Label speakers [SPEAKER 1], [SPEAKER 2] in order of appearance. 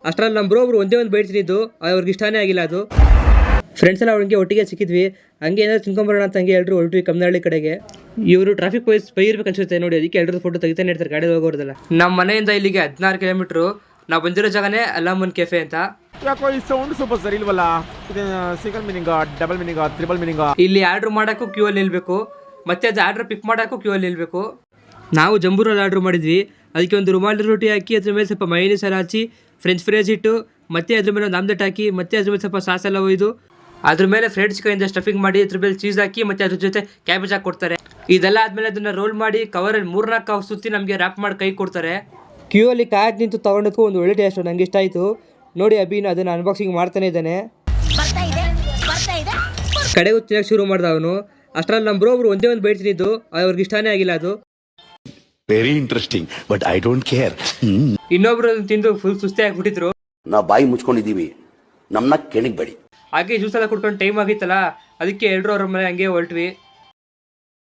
[SPEAKER 1] ಅಷ್ಟರಲ್ಲಿ ನಮ್ಮ ಬ್ರೋ ಒಬ್ರು ಒಂದೇ ಒಂದು ಬೈಟ್ ತಿಂದಿದ್ದು ಅವ್ರಿಗೆ ಇಷ್ಟನೇ ಆಗಿಲ್ಲ ಅದು. ಫ್ರೆಂಡ್ಸ್ ಎಲ್ಲ ಅವ್ರಿಗೆ ಒಟ್ಟಿಗೆ ಸಿಕ್ಕಿದ್ವಿ, ಹಂಗೆ ಏನಾದ್ರು ತಿನ್ಕೊಂಬರೋಣ ಅಂತ ಹಂಗೆ ಎಲ್ಲರೂ ಹೊರಟ್ವಿ ಕಮ್ಮನಹಳ್ಳಿ ಕಡೆಗೆ. ಇವರು ಟ್ರಾಫಿಕ್ ಪೊಲೀಸ್ ಬೈ ಇರ್ಬೇಕು ಅನ್ಸುತ್ತೆ ನೋಡಿ, ಅದಕ್ಕೆ ಎಲ್ಲರೂ ಫೋಟೋ ತೆಗಿತಾನೆ ಇರ್ತಾರೆ ಗಾಡಿ ಹೋಗೋರ್ದಲ್ಲ. ನಮ್ಮ ಮನೆಯಿಂದ ಇಲ್ಲಿಗೆ 16 ಕಿಲೋಮೀಟ್ರು. ನಾವು ಬಂದಿರೋ ಜಾಗನೇ ಅಲಾಮನ್ ಕೆಫೆ ಅಂತ.
[SPEAKER 2] ಯಾಕೋ ಈ ಸೌಂಡ್ ಸೂಪರ್ ಸರಿ ಇಲ್ವಲ್ಲ, single meaning, double meaning, triple meaning.
[SPEAKER 1] ಇಲ್ಲಿ ಆರ್ಡ್ರ್ ಮಾಡೋಕ್ಕೂ ಕ್ಯೂ ಅಲ್ಲಿ ನಿಲ್ಬೇಕು, ಮತ್ತೆ ಅದು ಆರ್ಡ್ರ್ ಪಿಕ್ ಮಾಡೋಕ್ಕೂ ಕ್ಯೂ ಅಲ್ಲಿ ನಿಲ್ಬೇಕು. ನಾವು ಜಂಬೂರಲ್ಲಿ ಆರ್ಡ್ರ್ ಮಾಡಿದ್ವಿ, ಅದಕ್ಕೆ ಒಂದು ರುಮಾಲಿ ರೊಟ್ಟಿ ಹಾಕಿ ಅದ್ರ ಮೇಲೆ ಸ್ವಲ್ಪ ಮೈನೀಸ್ ಎಲ್ಲ ಹಚ್ಚಿ ಫ್ರೆಂಚ್ ಫ್ರೈಸ್ ಇಟ್ಟು ಮತ್ತೆ ಅದ್ರ ಮೇಲೆ ಒಂದು ಆಮ್ಲೆಟ್ ಹಾಕಿ ಮತ್ತೆ ಅದ್ರ ಮೇಲೆ ಸ್ವಲ್ಪ ಸಾಸ್ ಎಲ್ಲ ಒಯ್ದು ಅದ್ರ ಮೇಲೆ ಫ್ರೆಂಡ್ಸ್ ಕೈಯಿಂದ ಸ್ಟಫಿಂಗ್ ಮಾಡಿ ಅದ್ರ ಮೇಲೆ ಚೀಸ್ ಹಾಕಿ ಮತ್ತೆ ಅದ್ರ ಜೊತೆ ಕ್ಯಾಬೇಜ್ ಹಾಕಿ ಕೊಡ್ತಾರೆ. ಇದೆಲ್ಲ ಆದಮೇಲೆ ಅದನ್ನು ರೋಲ್ ಮಾಡಿ ಕವರಲ್ಲಿ 3-4 ಸುತ್ತಿ ನಮಗೆ ರ್ಯಾಪ್ ಮಾಡಿ ಕೈ ಕೊಡ್ತಾರೆ. ಕ್ಯೂ ಅಲ್ಲಿ ಕಾಯ್ದು ನಿಂತು ತೊಗೊಂಡಕ್ಕೂ ಒಂದು ಒಳ್ಳೆ ಟೇಸ್ಟ್, ನಂಗೆ ಇಷ್ಟ ಆಯಿತು. ನೋಡಿ ಅಭಿನ್ ಅದನ್ನು ಅನ್ಬಾಕ್ಸಿಂಗ್ ಮಾಡ್ತಾನೆ ಇದ್ದಾನೆ. ಕಡೆಗೂ ತಿನ್ನಕ್ಕೆ ಶುರು ಮಾಡ್ದ ಅವನು. ಅಷ್ಟರಲ್ಲಿ ನಮ್ಮ ಬ್ರೋ ಒಬ್ರು ಒಂದೇ ಒಂದು ಬೈಟ್ ತಿಂದಿದ್ದು ಅವ್ರಿಗೆ ಇಷ್ಟನೇ ಆಗಿಲ್ಲ ಅದು.
[SPEAKER 3] Very interesting but I don't care.
[SPEAKER 1] ಇನ್ನೊಬ್ರು ತಿಂದು ಫುಲ್ ಸುಸ್ತಿ ಆಗಿಬಿಟ್ಟಿದ್ರು.
[SPEAKER 4] ನಾವು ಬಾಯಿ ಮುಚ್ಕೊಂಡಿದ್ದೀವಿ, ನಮ್ಮನ್ನ ಕೆಣಗಬೇಡಿ.
[SPEAKER 1] ಹಾಗೆ ಜ್ಯೂಸ್ ಎಲ್ಲ ಕುಡ್ಕೊಂಡು ಟೈಮ್ ಆಗಿತ್ತಲ್ಲ, ಅದಕ್ಕೆ ಎಲ್ಲರೂ ಅವ್ರ ಮನೆ ಹಂಗೆ ಹೊರಟ್ವಿ.